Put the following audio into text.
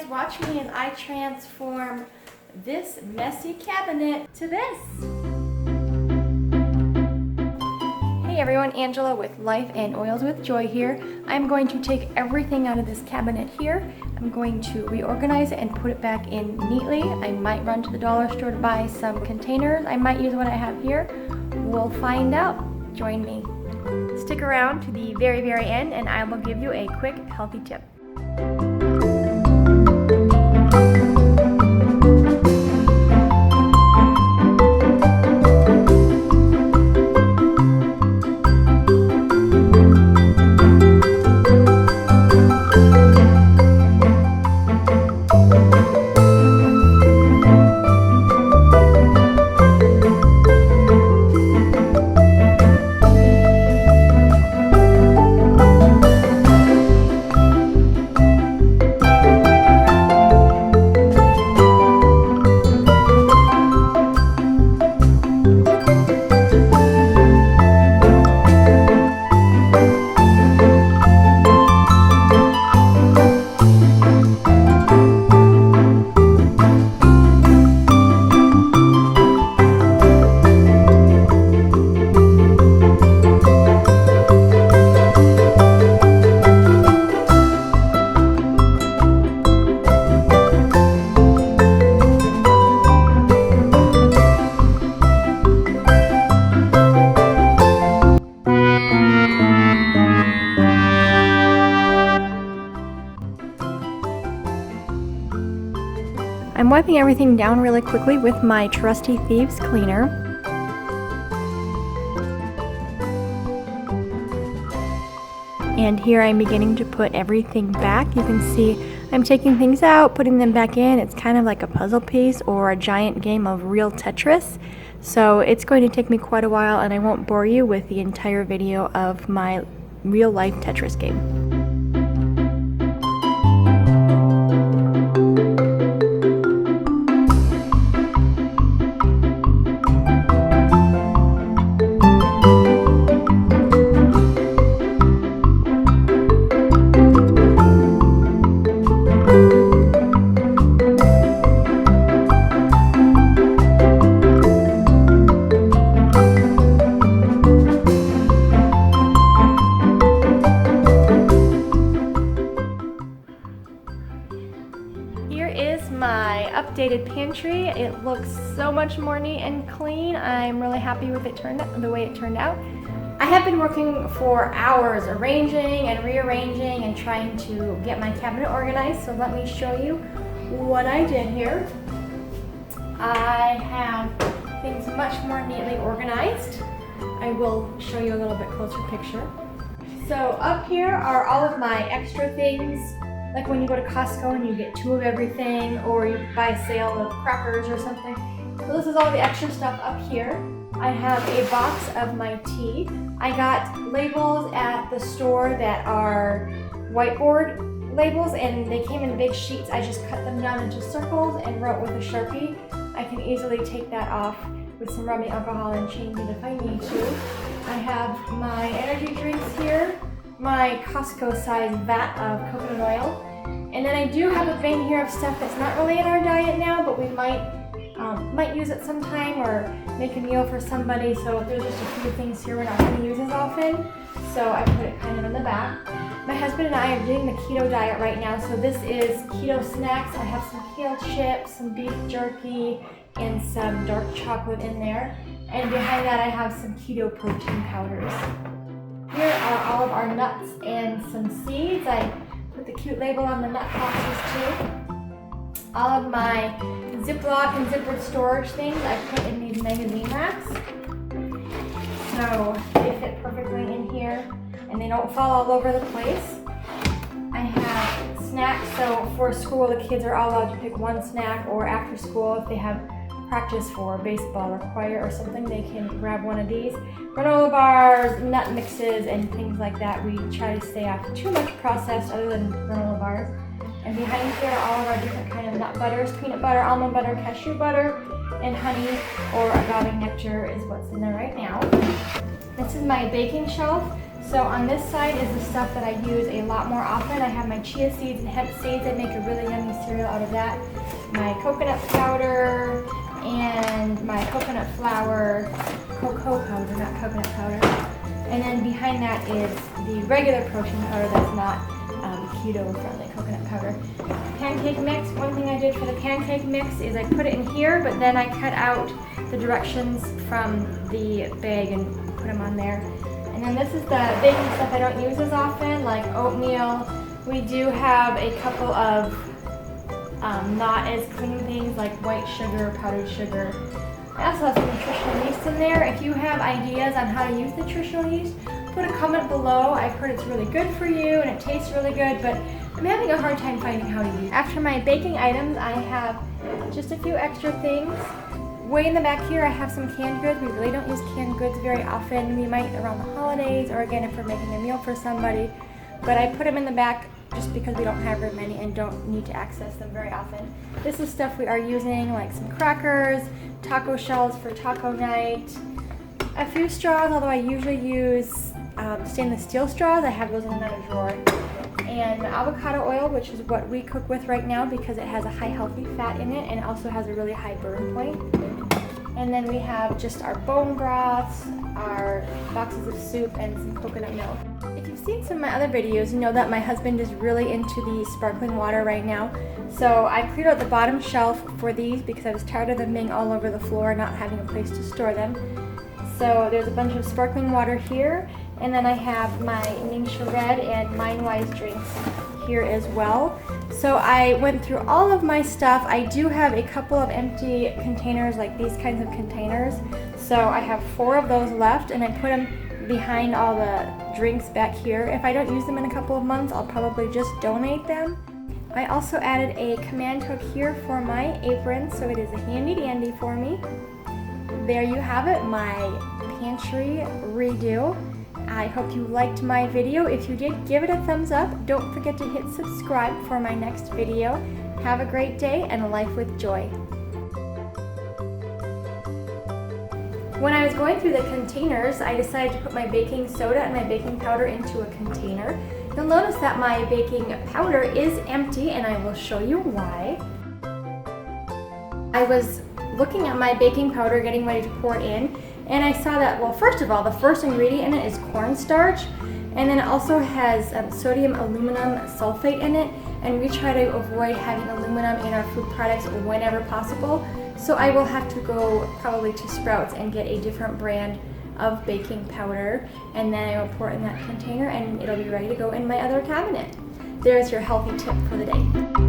watch me as I transform this messy cabinet to this. Hey everyone, Angela with Life and Oils with Joy here. I'm going to take everything out of this cabinet here. I'm going to reorganize it and put it back in neatly. I might run to the dollar store to buy some containers. I might use what I have here. We'll find out. Join me. Stick around to the very, very end and I will give you a quick healthy tip. I'm wiping everything down really quickly with my trusty Thieves cleaner. And here I'm beginning to put everything back. You can see I'm taking things out, putting them back in. It's kind of like a puzzle piece or a giant game of real Tetris. So it's going to take me quite a while and I won't bore you with the entire video of my real life Tetris game. My updated pantry. It looks so much more neat and clean. I'm really happy with the way it turned out. I have been working for hours arranging and rearranging and trying to get my cabinet organized, so let me show you what I did here. I have things much more neatly organized. I will show you a little bit closer picture. So up here are all of my extra things. Like when you go to Costco and you get 2 of everything, or you buy a sale of crackers or something. So this is all the extra stuff up here. I have a box of my tea. I got labels at the store that are whiteboard labels and they came in big sheets. I just cut them down into circles and wrote with a Sharpie. I can easily take that off with some rubbing alcohol and change it if I need to. I have my energy drinks here, my Costco size vat of coconut oil, and then I do have a bin here of stuff that's not really in our diet now, but we might use it sometime or make a meal for somebody. So there's just a few things here we're not going to use as often, so I put it kind of in the back. My husband and I are doing the keto diet right now, so this is keto snacks. I have some keto chips, some beef jerky, and some dark chocolate in there, and behind that I have some keto protein powders. Here are all of our nuts and some seeds. I put the cute label on the nut boxes too. All of my Ziploc and zippered storage things I put in these magazine racks. So they fit perfectly in here and they don't fall all over the place. I have snacks, so for school the kids are all allowed to pick one snack, or after school if they have practice for baseball or choir or something, they can grab one of these. Granola bars, nut mixes, and things like that. We try to stay off too much processed other than granola bars. And behind here are all of our different kind of nut butters. Peanut butter, almond butter, cashew butter, and honey or agave nectar is what's in there right now. This is my baking shelf. So on this side is the stuff that I use a lot more often. I have my chia seeds and hemp seeds. I make a really yummy cereal out of that. My coconut powder and my coconut flour, cocoa powder, not coconut powder. And then behind that is the regular protein powder that's not keto-friendly coconut powder. Pancake mix, one thing I did for the pancake mix is I put it in here, but then I cut out the directions from the bag and put them on there. And then this is the baking stuff I don't use as often, like oatmeal. We do have a couple of not as clean things like white sugar, powdered sugar. I also have some nutritional yeast in there. If you have ideas on how to use nutritional yeast, put a comment below. I've heard it's really good for you and it tastes really good, but I'm having a hard time finding how to use it. After my baking items, I have just a few extra things. Way in the back here, I have some canned goods. We really don't use canned goods very often. We might around the holidays or again if we're making a meal for somebody. But I put them in the back just because we don't have very many and don't need to access them very often. This is stuff we are using, like some crackers, taco shells for taco night, a few straws, although I usually use stainless steel straws. I have those in another drawer. And avocado oil, which is what we cook with right now because it has a high healthy fat in it and it also has a really high burn point. And then we have just our bone broths, our boxes of soup, and some coconut milk. If you've seen some of my other videos, you know that my husband is really into the sparkling water right now. So I cleared out the bottom shelf for these because I was tired of them being all over the floor and not having a place to store them. So there's a bunch of sparkling water here, and then I have my Ningxia Red and Mindwise drinks here as well. So I went through all of my stuff. I do have a couple of empty containers, like these kinds of containers. So I have 4 of those left, and I put them behind all the drinks back here. If I don't use them in a couple of months, I'll probably just donate them. I also added a command hook here for my apron, so it is a handy dandy for me. There you have it, my pantry redo. I hope you liked my video. If you did, give it a thumbs up. Don't forget to hit subscribe for my next video. Have a great day and a life with joy. When I was going through the containers, I decided to put my baking soda and my baking powder into a container. You'll notice that my baking powder is empty, and I will show you why. I was looking at my baking powder, getting ready to pour it in, and I saw that, well, first of all, the first ingredient in it is cornstarch, and then it also has sodium aluminum sulfate in it, and we try to avoid having aluminum in our food products whenever possible. So I will have to go probably to Sprouts and get a different brand of baking powder, and then I will pour it in that container and it'll be ready to go in my other cabinet. There's your healthy tip for the day.